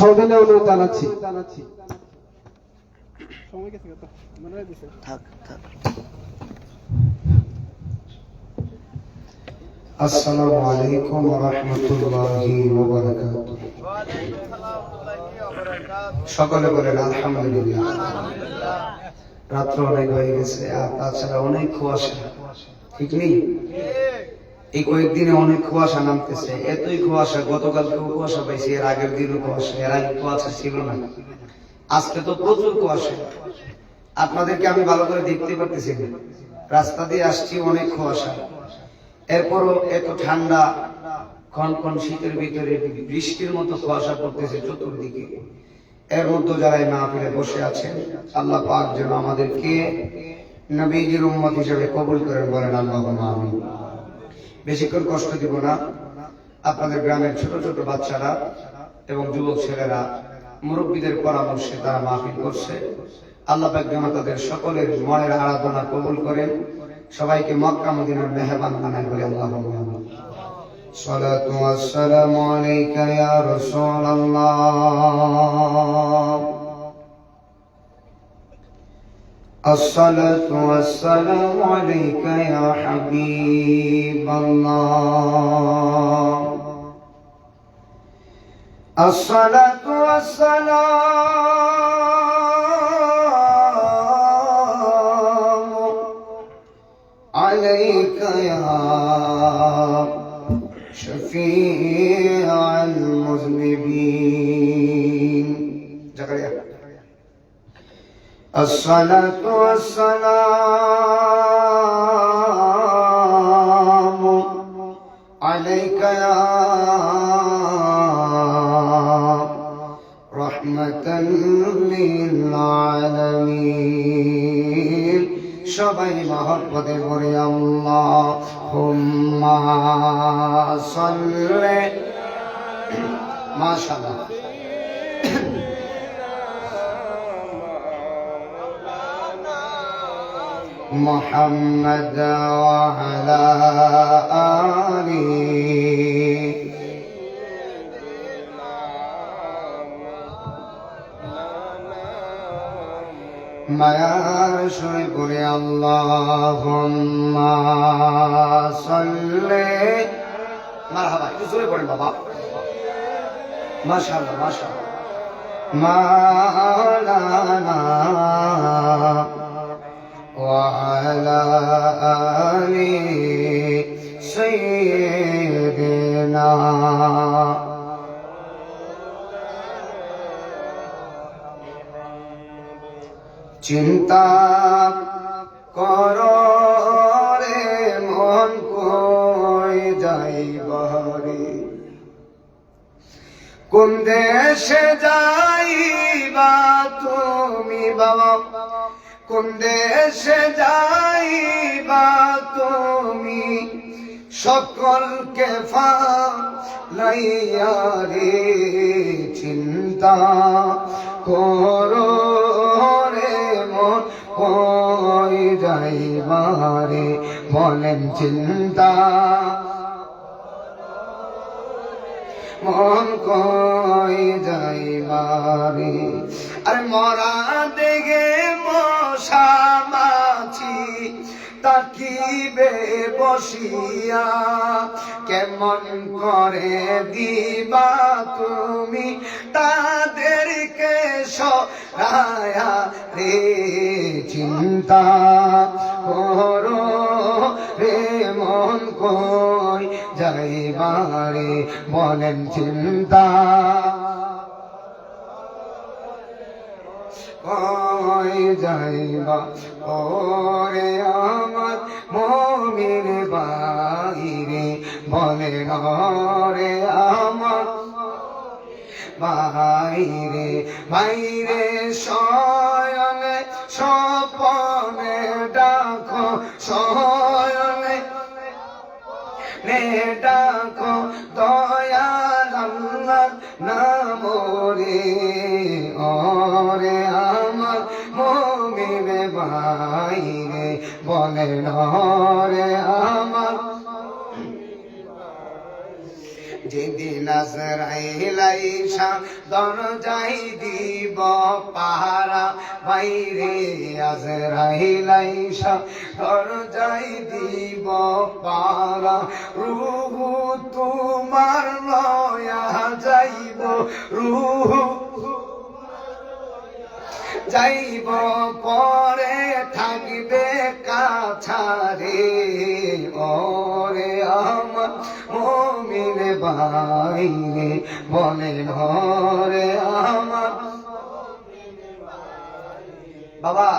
সবিনয় অনুরোধ জানাচ্ছি। আসসালামু আলাইকুম ওয়া রাহমাতুল্লাহি ওয়া বারাকাতুহু। সকলে বলেন আলহামদুলিল্লাহ। রাত্র অনেক হয়ে গেছে, আর তাছাড়া অনেক কুয়াশা, ঠিক নেই? এই কয়েকদিনে অনেক কুয়াশা নামতেছে, এতই কুয়াশা, গতকালকেও কুয়াশা পাইছি, এর আগের দিনও কুয়াশা, এর আগে কুয়াশা ছিল না, আজকে তো প্রচুর কুয়াশা। আপনাদেরকে আমি ভালো করে দেখতে পারতেছি না, রাস্তা দিয়ে আসছি, অনেক কুয়াশা। এরপরও এত ঠান্ডা, কনকন শীতের ভিতরে বৃষ্টির মতো কুয়াশা পড়তেছে চতুর্দিকে। এর মধ্যে যারা এই মাহফিলে বসে আছেন, আল্লাহ পাক যেন আমাদেরকে নবীজির উম্মত হিসেবে কবুল করেন, বলেন আল্লাহুম্মা আমিন। বেশিক্ষণ কষ্ট দিব না। আপনাদের গ্রামের ছোট ছোট বাচ্চারা এবং যুবক ছেলেরা মুরব্বীদের পরামর্শে তারা মাহফিল করছে। আল্লাহ পাক যেন তাদের সকলের মনের আরাধনা কবুল করেন, সবাইকে মক্কা মদিনার মেহমান বানায়, বলে আল্লাহুম্মা আমিন। সালাতু ওয়াসসালামু আলাইকা ইয়া রাসূলুল্লাহ, الصلاة والسلام عليك يا حبيب الله، الصلاة والسلام عليك يا شفيع المذنبين. زكريا. الصلاة والسلام عليك يا رحمة للعالمين. সবাই মহব্বতে পড়ে আল্লাহুম্মা সাল্লি, মাশাআল্লাহ, محمد وعلى آله মায়ার সুরে পড়ে আল্লাহুম্মা সাল্লি, মারহাবা, একটু জোরে পড়েন বাবা, মাশাআল্লাহ মাশাআল্লাহ, মাওলানা وعلى آل سيدنا. চিন্তা করো রে মন, কই যাইবা রে, কোন দেশে যাইবা তুমি বাবা, কোন দেশে যাইবা তুমি, সকলকে ফালাইয়া রে, চিন্তা করো রে মন, কই যাইবা রে, বলেন চিন্তা মন কই যাইবা রে। আরে মরা দেখে মশা মাছি তাকিবে বসিয়া, কেমন করে দিবা তুমি তাদেরকে সরায়া রে, চিন্তা করো রে মন, কই যাইবা রে, বলেন চিন্তা কই যাইবা ওরে আমার মুমিন বাইরে, বলেন রে আমার বাইরে, বাইরে শয়নে স্বপনে ডাকো, শয়নে ডাকো দয়াল আল্লাহর নাম রে, ওরে আমার মুমিন বাইরে, বলেন রে আমার যেদিন আজরাইল আইসা দরজায় দিব পাহারা, বাইরে আজরাইল আইসা দরজায় দিব পাহারা, রূহু তোমার লয়া যাইব, রূহু যাইব পরে থাকবে কাছারে, ওরে আমার মুমিন বাইরে বলেন ওরে আমার। বাবা,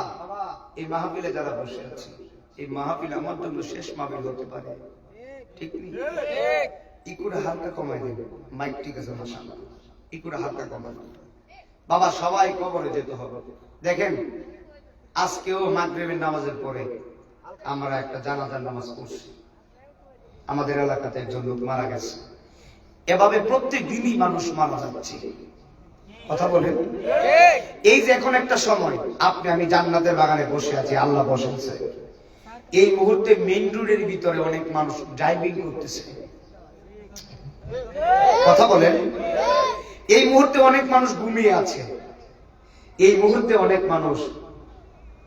এই মাহফিলে যারা বসে আছে, এই মাহফিল আমার জন্য শেষ মাহফিল হতে পারে, ঠিক নেই? ইকুরা হালকা কমাই দেবে, মাইক ঠিক আছে মাশাআল্লাহ, ইকুরা হালকা কমাই। বাবা, সবাই কবরে যেতে হবে। দেখেন, আজকেও মাগরিবের নামাজের পরে আমরা একটা জানাজার নামাজ পড়ছি। আমাদের এলাকাতে একজন লোক মারা গেছে। এভাবে প্রত্যেক দিনই মানুষ মারা যাচ্ছে। কথা বলেন, এই যে এখন একটা সময় আপনি আমি জান্নাতের বাগানে বসে আছি, আল্লাহ বসেছে, এই মুহূর্তে মেইন রোডের ভিতরে অনেক মানুষ ড্রাইভিং করতেছে। কথা বলেন, এই মুহূর্তে অনেক মানুষ ঘুমিয়ে আছে, এই মুহূর্তে অনেক মানুষ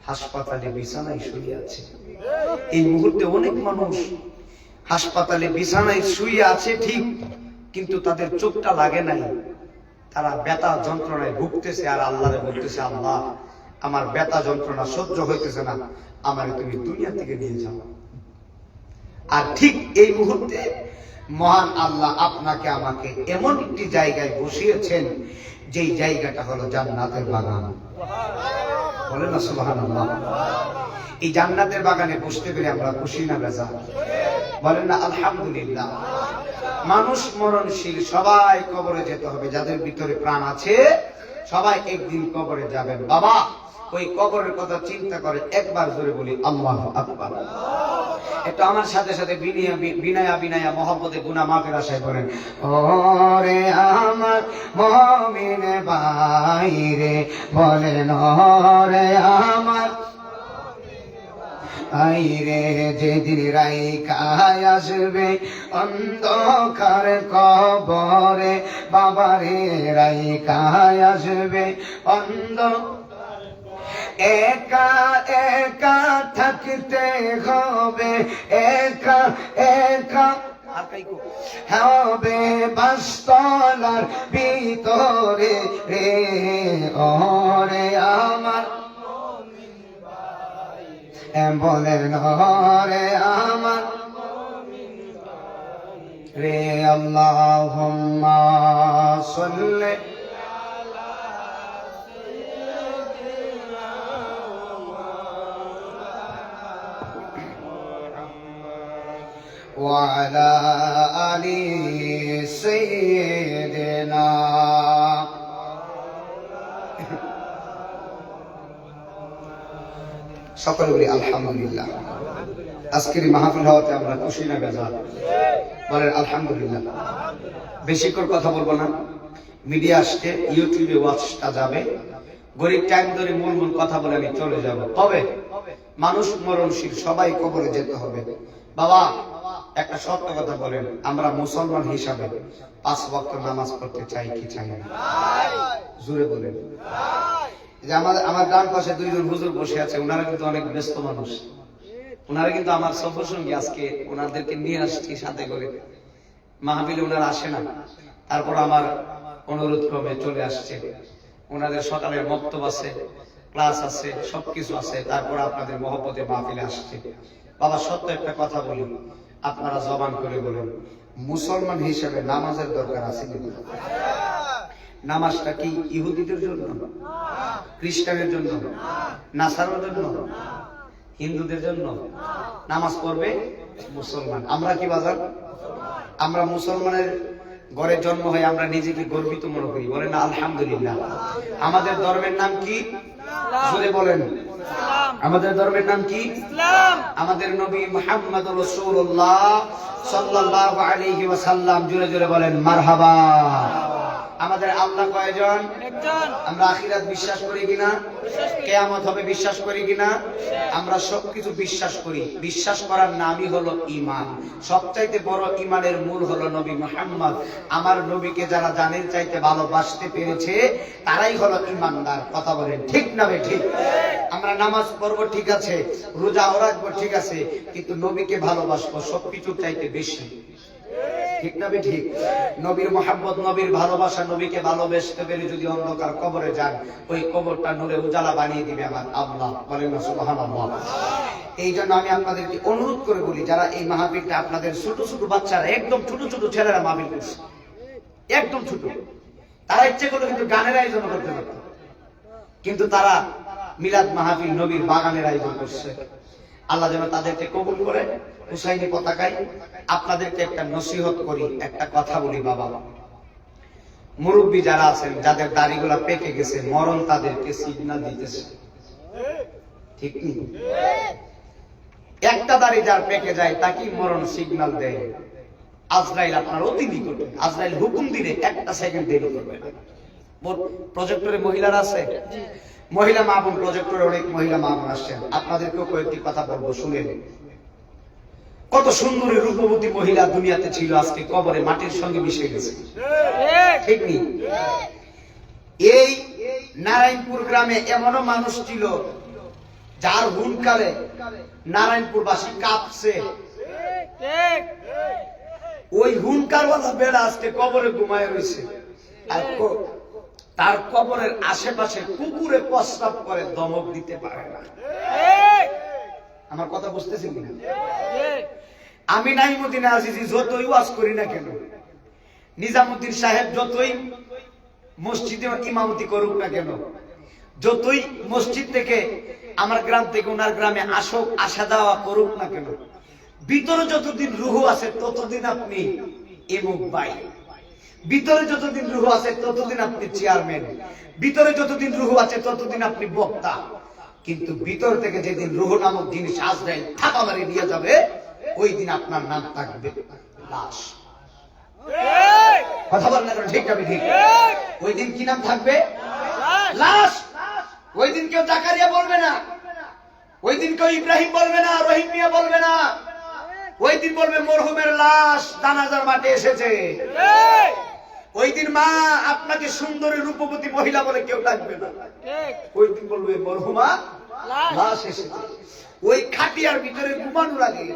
হাসপাতালে বিছানায় শুয়ে আছে, এই মুহূর্তে অনেক মানুষ হাসপাতালে বিছানায় শুয়ে আছে ঠিক, কিন্তু তাদের চোখটা লাগে নাই, তারা ব্যথা যন্ত্রণায় ভুগতেছে আর আল্লাহরে বলতেছে, আল্লাহ আমার ব্যথা যন্ত্রণা সহ্য হইতেছে না, আমারে তুমি দুনিয়া থেকে নিয়ে যাও। আর ঠিক এই মুহূর্তে মহান আল্লাহ আপনাকে আমাকে এমন একটি জায়গায় বসিয়েছেন, যেই জায়গাটা হলো জান্নাতের বাগান। বলেন না সুবহানাল্লাহ। এই জান্নাতের বাগানে বসতে পেরে আমরা খুশি না বেজার? বলেন না আলহামদুলিল্লাহ। মানুষ মরণশীল, সবাই কবরে যেতে হবে, যাদের ভিতরে প্রাণ আছে সবাই একদিন কবরে যাবেন। বাবা, ওই কবরের কথা চিন্তা করে একবার জোরে বলি আল্লাহু আকবার। একটু আমার সাথে সাথে বিনায়া বিনায়া মহব্বতে গুনাহ মাফের আশায় করেন, ওরে আমার মুমিন বাইরে বলেন ওরে আমার আইরে, যেদিন রাইখায় আসবে অন্ধকার কবরে, বাবারে রাইখায় আসবে একা একা থাকতে হবে, একা একা হবে বাসতলার ভিতরে রে, ওরে আমার বলেন ওরে আমার রে। আল্লাহুম্মা সাল্লি وعلى آل سيدنا। সকলে বলি আলহামদুলিল্লাহ। আজকের মাহফিল হওয়াতে আমরা খুশি না বেজার? বলেন আলহামদুলিল্লাহ। বেশি করে কথা বলবো না, মিডিয়া আসছে, ইউটিউবে ওয়াচটা যাবে, গরিব টাইম ধরে মূল মূল কথা বলে আমি চলে যাব। তবে মানুষ মরণশীল, সবাই কবরে যেতে হবে। বাবা, একটা সত্য কথা বলেন, আমরা মুসলমান হিসাবে 5 ওয়াক্ত নামাজ পড়তে চাই কি চাই না? জোরে বলেন। যে আমার ডান পাশে 2 জন হুজুর বসে আছে, ওনারা কিন্তু অনেক ব্যস্ত মানুষ, ওনারা কিন্তু আমার সফর সঙ্গী, আজকে ওনাদেরকে নিয়ে আসছি সাথে করে। মাহফিলে ওনারা আসে না, তারপর আমার অনুরোধ ক্রমে চলে আসছে। ওনাদের সকালের মক্তব আছে, ক্লাস আছে, সবকিছু আছে, তারপর আপনাদের মহব্বতে মাহফিলে আসছে। বাবা, সত্য একটা কথা বলি, আপনারা জবান করে বলেন, মুসলমান হিসেবে নামাজের দরকার আছে কিনা? নামাজটা কি ইহুদিদের জন্য, খ্রিস্টানের জন্য, নাসারার জন্য, হিন্দুদের জন্য? নামাজ পড়বে মুসলমান। আমরা কি বাজার? আমরা মুসলমানের ঘরে জন্ম হয়ে আমরা নিজেকে গর্বিত মনে করি, বলেন না আলহামদুলিল্লাহ। আমাদের ধর্মের নাম কি? জোরে বলেন। আমাদের ধর্মের নাম কি? ইসলাম। আমাদের নবী মুহাম্মদ রাসূলুল্লাহ সাল্লাল্লাহু আলাইহি ওয়াসাল্লাম, জোরে জোরে বলেন মারহাবা। আমাদের আল্লাহ কয়জন? একজন। আমরা আখিরাত বিশ্বাস করি কিনা? কিয়ামত হবে বিশ্বাস করি কিনা? আমরা সবকিছু বিশ্বাস করি। বিশ্বাস করার নামই হলো ঈমান। সবচাইতে বড় ঈমানের মূল হলো নবী মুহাম্মদ। আমার নবীকে যারা জানের চাইতে ভালোবাসতে পেরেছে তারাই হলো ঈমানদার। কথা বলেন ঠিক না বে ঠিক? আমরা নামাজ পড়বো ঠিক আছে, রোজাও রাখবো ঠিক আছে, কিন্তু নবীকে ভালোবাসবো সবকিছুর চাইতে বেশি। ঠিক না বে ঠিক? নবীর মোহাব্বত, নবীর ভালোবাসা, নবীকে ভালোবাসতে পেরে যদি অন্ধকার কবরে যান, ওই কবরটা নূরে উজালা বানিয়ে দিবে আমার আল্লাহ। বলেন না সুবহানাল্লাহ। এই জন্য আমি আপনাদেরকে অনুরোধ করে বলি, যারা এই মাহফিলটা, আপনাদের ছোট ছোট বাচ্চারা, একদম ছোট ছোট ছেলেরা মাহফিল করছে, একদম ছোট, তারা ইচ্ছে করলে কিন্তু গানের আয়োজন করতে পারত, কিন্তু তারা মিলাদ মাহফিল নবীর বাগানের আয়োজন করছে। আল্লাহ যেন তাদেরকে কবুল করে। হুসাইনি পতাকায় আপনাদেরকে একটা নসিহত করি, একটা কথা বলি। বাবা, মুরব্বী যারা আছেন, যাদের দাড়িগুলা পেকে গেছে, মরণ তাদেরকে সিগন্যাল দিতেছে, ঠিক নেই? একটা দাড়ি যার পেকে যায় তাকে মরণ সিগন্যাল দেয়। আজরাইল আপনার অতি নিকটে, আজরাইল হুকুম দিলে একটা সেকেন্ড দেরি করবে না। প্রজেক্টরে মহিলারা আছে, মহিলা মা বোন, প্রজেক্টরে অনেক মহিলা মা বোন আসছেন, আপনাদেরকেও কয়েকটি কথা বলবো, শুনেন। কত সুন্দরী রূপবতী মহিলা দুনিয়াতে ছিল, আজকে কবরে মাটির সঙ্গে মিশে গেছে, ঠিক নেই? এই নারায়ণপুর গ্রামে এমনও মানুষ ছিল যার হুঙ্কারে নারায়ণপুরবাসী কাঁপছে। ওই হুঙ্কারওয়ালা বেড়া আজকে কবরে ঘুমায় রয়েছে, আর তার কবরের আশেপাশে কুকুরে প্রস্রাব করে, দমক দিতে পারে না। আমার কথা বুঝতেছেন কিনা? আমি নাইমুদ্দিন আজিজি যতই ওয়াজ করি না কেন, নিজামুদ্দিন সাহেব যতই মসজিদে ইমামতি করুক না কেন, যতই মসজিদ থেকে আমার গ্রাম থেকে ওনার গ্রামে আসা যাওয়া করুক না কেন, ভিতরে যতদিন রুহ আছে ততদিন আপনি এমুক ভাই, ভিতরে যতদিন রুহ আছে ততদিন আপনি চেয়ারম্যান, ভিতরে যতদিন রুহ আছে ততদিন আপনি বক্তা। কিন্তু ভিতর থেকে যেদিন রুহ নামক জিনিস আজরাইল থাকা মারি নিয়ে যাবে, ওই দিন আপনার নাম থাকবে লাশ। কথা বলেন না ঠিক না ঠিক? ওই দিন কি নাম থাকবে? লাশ। ওই দিন কেউ জাকারিয়া বলবে না, ওই দিন কেউ ইব্রাহিম বলবে না, রহিম মিয়া বলবে না, ওই দিন বলবে মরহুমের লাশ জানাজার মাঠে এসেছে। ওই দিন মা আপনাকে সুন্দরী রূপবতী মহিলা বলে কেউ ডাকবে না, ওই দিন বলবে মরহুমা লাশ এসেছে। ওই খাটিয়ার ভিতরে ঘুমানোর আগে,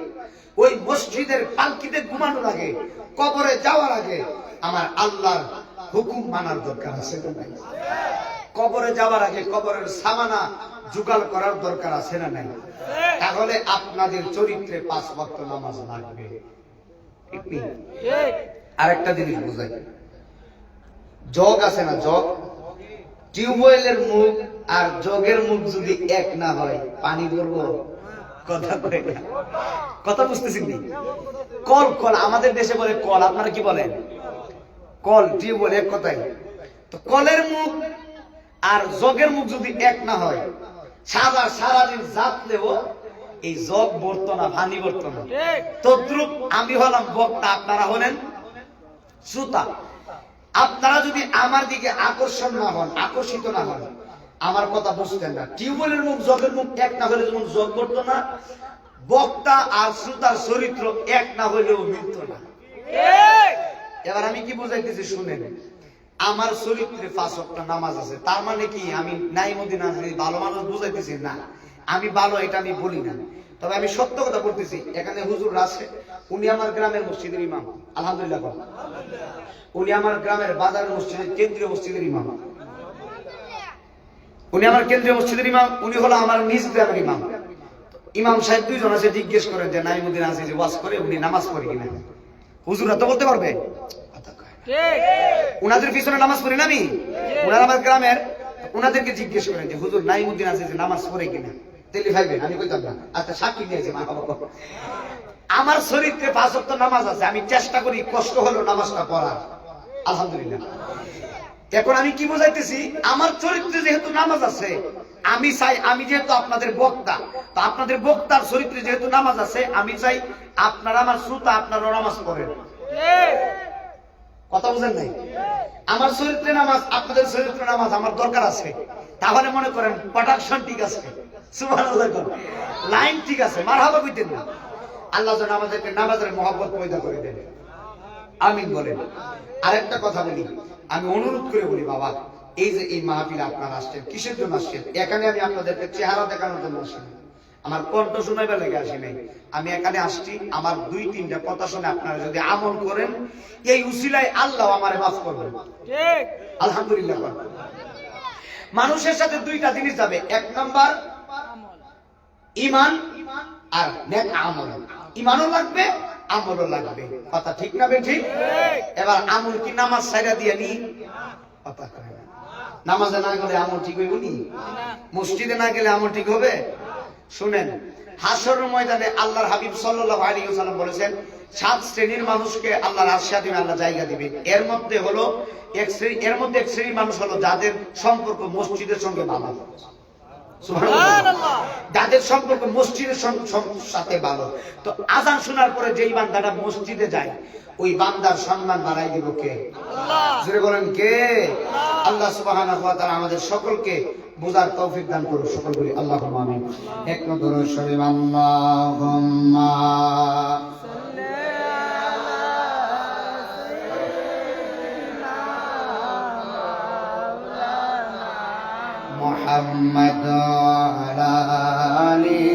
ওই মসজিদের পালকিতে ঘুমানোর আগে, কবরে যাওয়ার আগে আমার আল্লাহর হুকুম মানার দরকার আছে না নাই? কবরে যাওয়ার আগে কবরের সামানা জোগাড় করার দরকার আছে না নাই? তাহলে আপনাদের চরিত্রে 5 ওয়াক্ত নামাজ লাগবে। আরেকটা জিনিস বুঝাই, জগ আছে না, জগ, টিউবওয়েলের মুখ আর জগের মুখ যদি এক না হয়, পানি ভরবো? কথা বলে না, কথা বুঝতেছেন? কল, কল আমাদের দেশে বলে কল, আপনারা কি বলেন? কল, টিউবওয়েল এক কথাই। তো কলের মুখ আর জগের মুখ যদি এক না হয়, সারাদিন জাতলেও এই জগ ভরতো না, পানি ভরতো না। তদ্রুপ আমি হলাম বক্তা, আপনারা হলেন শ্রোতা। আপনারা যদি আমার দিকে আকর্ষণ না হন, আকর্ষিত না হন, আমার কথা বুঝতেন না। টিউবওয়েলের মুখ জগের মুখ এক না হলে যেমন জগ করতো না, বক্তা আর শ্রোতার চরিত্র এক না হলেও মিলত না। এবার আমি কি বুঝাইতেছি শুনেন। আমার চরিত্রে 5 ওয়াক্ত নামাজ আছে, তার মানে কি আমি নাইমুদ্দিন আজিজি ভালো মানুষ বুঝাইতেছি না? আমি ভালো এটা আমি বলি না, তবে আমি সত্য কথা বলতেছি। এখানে হুজুর আছে, উনি আমার গ্রামের মসজিদের ইমাম, আলহামদুলিল্লাহ। উনি আমার গ্রামের বাজার মসজিদের কেন্দ্রীয় মসজিদের ইমাম, উনি আমার কেন্দ্রীয় মসজিদের ইমাম, উনি হলো আমার নিজ গ্রামের ইমাম। ইমাম সাহেব 2 জন আছে, জিজ্ঞেস করেন যে নাইমুদ্দিন আজিজি ওয়াজ করে, উনি নামাজ পড়ে কিনা? হুজুরা তো বলতে পারবে, উনাদের পিছনে নামাজ পড়ি না আমি, উনার আমার গ্রামের, উনাদেরকে জিজ্ঞেস করেন যে হুজুর নাইমুদ্দিন আজিজি নামাজ পড়ে কিনা? তেলি ভাইবেন, আমি কইতাম না। আচ্ছা, সাক্ষী নিয়েছে মা বাবা। আমার চরিত্রে 5 ওয়াক্ত নামাজ আছে, আমি চেষ্টা করি কষ্ট হলেও নামাজটা পড়ার, আলহামদুলিল্লাহ। এখন আমি কি বোঝাইতেছি, আমার চরিত্রে যেহেতু নামাজ আছে, আমি চাই, আমি যেহেতু আপনাদের বক্তা, তো আপনাদের বক্তার চরিত্রে যেহেতু নামাজ আছে, আমি চাই আপনারা আমার শ্রোতা, আপনারাও নামাজ পড়েন। কথা বুঝেন নাই? আমার চরিত্রে নামাজ, আপনাদের চরিত্রে নামাজ আমার দরকার আছে। তাহলে মনে করেন প্রোডাকশন ঠিক আছে, সুবহানাল্লাহ, লাইন ঠিক আছে, মারহাবা কইতেন না। আল্লাহ যেন আমাদেরকে নামাজের মহব্বত পয়দা করে দেন, আমিন বলেন। আরেকটা কথা বলি, আমি অনুরোধ করে বলি, বাবা এই যে এই মাহফিলে আপনারা আসছেন, কিসের জন্য আসছেন? এখানে আমি আপনাদেরকে চেহারা দেখানোর জন্য আসিনি, আমার কণ্ঠ শোনাইবার লেগে আসি নাই। আমি এখানে আসছি আমার 2-3টা কথা শুনে আপনারা যদি আমল করেন, এই উসিলায় আল্লাহ আমারে মাফ করবেন। ঠিক, আলহামদুলিল্লাহ। মানুষের সাথে 2টা জিনিস যাবে, 1 নাম্বার ঈমান আর নেক আমল। ঈমানও লাগবে, আমলও লাগবে, কথা ঠিক না ঠিক? এবার আমল কি নামাজ ছাইরা দিয়ে নি? কথা কয় না। নামাজে না গেলে আমল ঠিক হইব নি? মসজিদে না গেলে আমল ঠিক হবে? শুনেন, হাশরের ময়দানে আল্লাহর হাবিব সাল্লাল্লাহু আলাইহি ওয়াসাল্লাম বলেছেন 7 শ্রেণীর মানুষকে আল্লাহর আরশে দিবে, আল্লাহ জায়গা দিবে। এর মধ্যে এক শ্রেণীর মানুষ হলো যাদের সম্পর্ক মসজিদের সঙ্গে ভালো। সুবহানাল্লাহ, যাদের সম্পর্ক মসজিদের সাথে ভালো। তো আযান শোনার পরে যেই বান্দাটা মসজিদে যায়, ওই বান্দার সম্মান বাড়াই দিব কে? আল্লাহ। জোরে বলেন কে? আল্লাহ সুবহানাহু ওয়া তাআলা আমাদের সকলকে বুঝার তৌফিক দান করুন, সকল বলি আল্লাহুম্মা আমিন। এক নজর সবাই আল্লাহুম্মা محمد وعلى آله